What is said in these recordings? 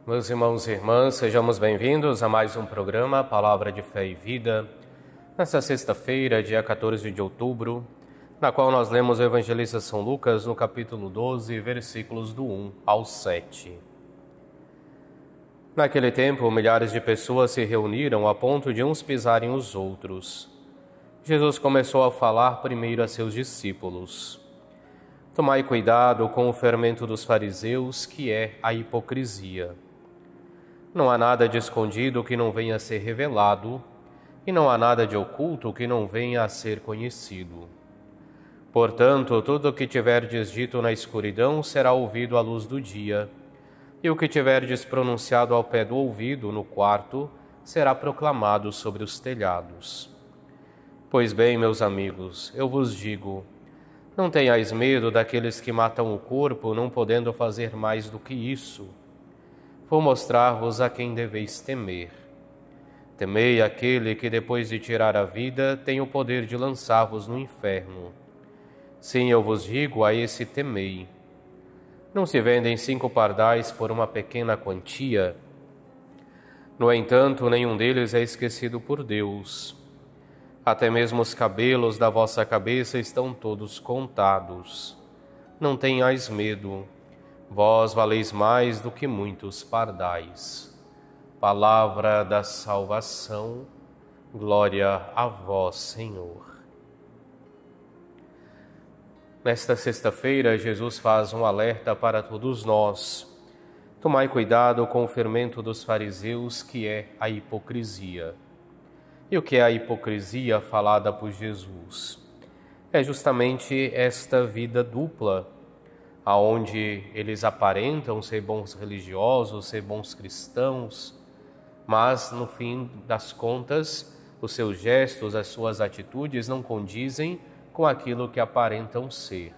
Meus irmãos e irmãs, sejamos bem-vindos a mais um programa Palavra de Fé e Vida, nesta sexta-feira, dia 14 de outubro, na qual nós lemos o Evangelista São Lucas no capítulo 12, versículos do 1 ao 7. Naquele tempo, milhares de pessoas se reuniram a ponto de uns pisarem os outros. Jesus começou a falar primeiro a seus discípulos. Tomai cuidado com o fermento dos fariseus, que é a hipocrisia. Não há nada de escondido que não venha a ser revelado, e não há nada de oculto que não venha a ser conhecido. Portanto, tudo o que tiverdes dito na escuridão será ouvido à luz do dia, e o que tiverdes pronunciado ao pé do ouvido, no quarto, será proclamado sobre os telhados. Pois bem, meus amigos, eu vos digo, não tenhais medo daqueles que matam o corpo, não podendo fazer mais do que isso. Vou mostrar-vos a quem deveis temer. Temei aquele que, depois de tirar a vida, tem o poder de lançar-vos no inferno. Sim, eu vos digo, a esse temei. Não se vendem 5 pardais por uma pequena quantia? No entanto, nenhum deles é esquecido por Deus. Até mesmo os cabelos da vossa cabeça estão todos contados. Não tenhais medo, vós valeis mais do que muitos pardais. Palavra da salvação, glória a vós, Senhor. Nesta sexta-feira, Jesus faz um alerta para todos nós. Tomai cuidado com o fermento dos fariseus, que é a hipocrisia. E o que é a hipocrisia falada por Jesus? É justamente esta vida dupla, aonde eles aparentam ser bons religiosos, ser bons cristãos, mas no fim das contas, os seus gestos, as suas atitudes não condizem com aquilo que aparentam ser.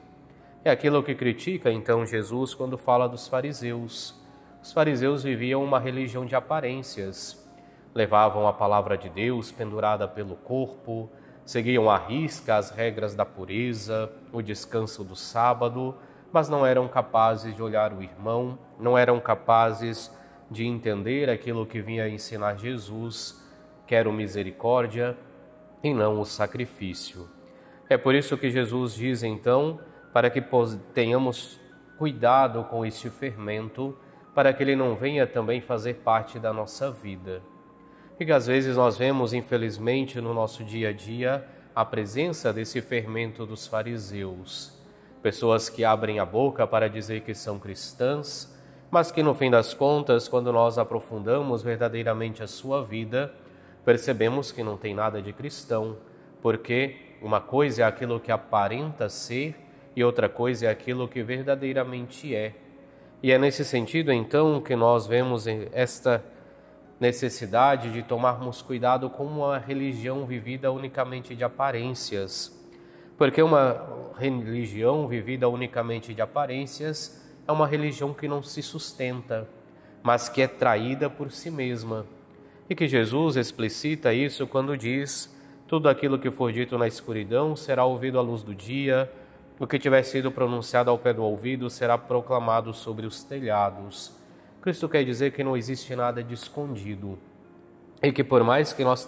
É aquilo que critica então Jesus quando fala dos fariseus. Os fariseus viviam uma religião de aparências. Levavam a palavra de Deus pendurada pelo corpo, seguiam à risca as regras da pureza, o descanso do sábado, mas não eram capazes de olhar o irmão, não eram capazes de entender aquilo que vinha ensinar Jesus, quero misericórdia e não o sacrifício. É por isso que Jesus diz então, para que tenhamos cuidado com este fermento, para que ele não venha também fazer parte da nossa vida. Porque às vezes nós vemos, infelizmente, no nosso dia a dia, a presença desse fermento dos fariseus. Pessoas que abrem a boca para dizer que são cristãs, mas que no fim das contas, quando nós aprofundamos verdadeiramente a sua vida, percebemos que não tem nada de cristão, porque uma coisa é aquilo que aparenta ser e outra coisa é aquilo que verdadeiramente é. E é nesse sentido, então, que nós vemos esta necessidade de tomarmos cuidado com uma religião vivida unicamente de aparências. Porque uma religião vivida unicamente de aparências é uma religião que não se sustenta, mas que é traída por si mesma. E que Jesus explicita isso quando diz: tudo aquilo que for dito na escuridão será ouvido à luz do dia, o que tiver sido pronunciado ao pé do ouvido será proclamado sobre os telhados. Cristo quer dizer que não existe nada de escondido e que por mais que nós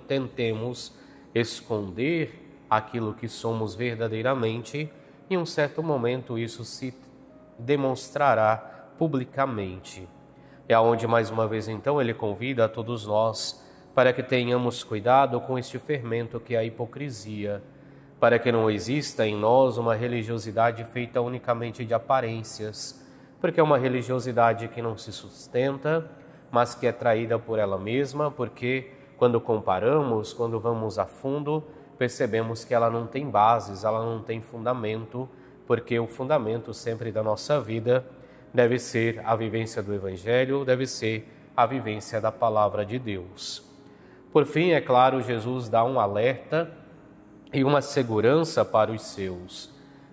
tentemos esconder aquilo que somos verdadeiramente, em um certo momento isso se demonstrará publicamente. É aonde mais uma vez então ele convida a todos nós para que tenhamos cuidado com este fermento que é a hipocrisia, para que não exista em nós uma religiosidade feita unicamente de aparências, porque é uma religiosidade que não se sustenta, mas que é traída por ela mesma, porque quando comparamos, quando vamos a fundo, percebemos que ela não tem bases, ela não tem fundamento, porque o fundamento sempre da nossa vida deve ser a vivência do Evangelho, deve ser a vivência da Palavra de Deus. Por fim, é claro, Jesus dá um alerta e uma segurança para os seus.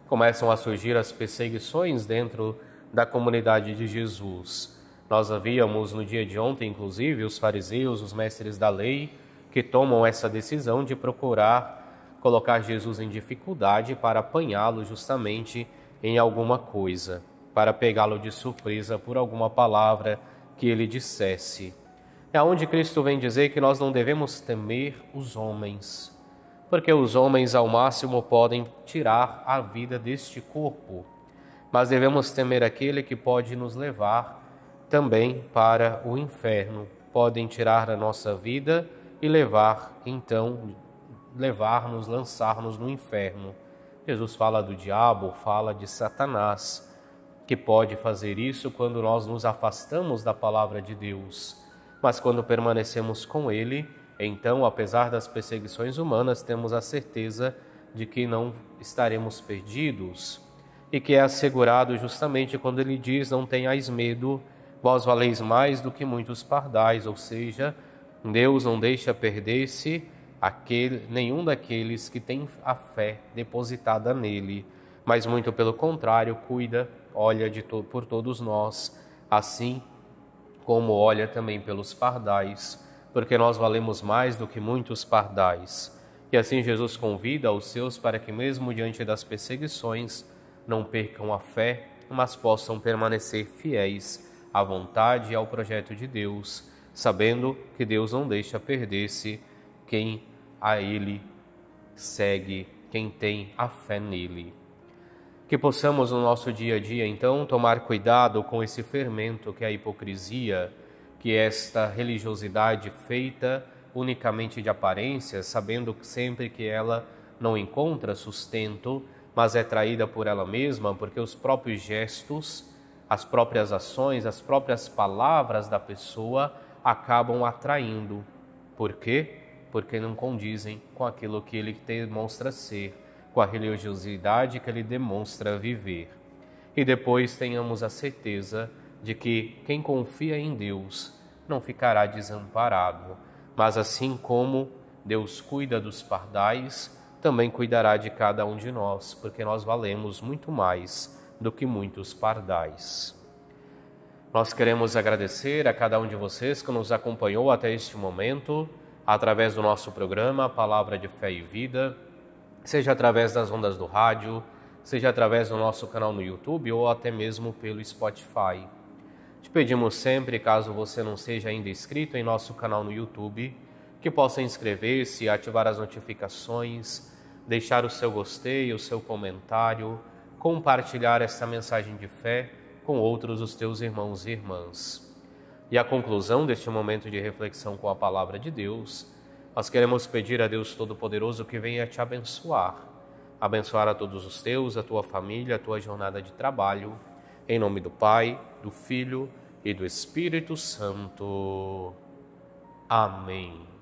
Começam a surgir as perseguições dentro da comunidade de Jesus. Nós havíamos no dia de ontem, inclusive, os fariseus, os mestres da lei, que tomam essa decisão de procurar colocar Jesus em dificuldade para apanhá-lo justamente em alguma coisa, para pegá-lo de surpresa por alguma palavra que ele dissesse. É onde Cristo vem dizer que nós não devemos temer os homens, porque os homens ao máximo podem tirar a vida deste corpo, mas devemos temer aquele que pode nos levar também para o inferno. Podem tirar a nossa vida e levar-nos, lançar-nos no inferno. Jesus fala do diabo, fala de Satanás, que pode fazer isso quando nós nos afastamos da palavra de Deus. Mas quando permanecemos com ele, então, apesar das perseguições humanas, temos a certeza de que não estaremos perdidos, e que é assegurado justamente quando ele diz: não tenhais medo, vós valeis mais do que muitos pardais, ou seja, Deus não deixa perder-se nenhum daqueles que têm a fé depositada nele, mas muito pelo contrário, cuida, olha por todos nós, assim como olha também pelos pardais, porque nós valemos mais do que muitos pardais. E assim Jesus convida os seus para que mesmo diante das perseguições não percam a fé, mas possam permanecer fiéis à vontade e ao projeto de Deus, sabendo que Deus não deixa perder-se quem a Ele segue, quem tem a fé nele. Que possamos no nosso dia a dia, então, tomar cuidado com esse fermento que é a hipocrisia, que é esta religiosidade feita unicamente de aparência, sabendo que sempre que ela não encontra sustento, mas é traída por ela mesma, porque os próprios gestos, as próprias ações, as próprias palavras da pessoa acabam atraindo. Por quê? Porque não condizem com aquilo que ele demonstra ser, com a religiosidade que ele demonstra viver. E depois tenhamos a certeza de que quem confia em Deus não ficará desamparado, mas assim como Deus cuida dos pardais, também cuidará de cada um de nós, porque nós valemos muito mais do que muitos pardais. Nós queremos agradecer a cada um de vocês que nos acompanhou até este momento, através do nosso programa Palavra de Fé e Vida, seja através das ondas do rádio, seja através do nosso canal no YouTube ou até mesmo pelo Spotify. Te pedimos sempre, caso você não seja ainda inscrito em nosso canal no YouTube, que possa inscrever-se, ativar as notificações, deixar o seu gostei, o seu comentário, compartilhar esta mensagem de fé com outros dos teus irmãos e irmãs. E a conclusão deste momento de reflexão com a Palavra de Deus, nós queremos pedir a Deus Todo-Poderoso que venha te abençoar a todos os teus, a tua família, a tua jornada de trabalho, em nome do Pai, do Filho e do Espírito Santo. Amém.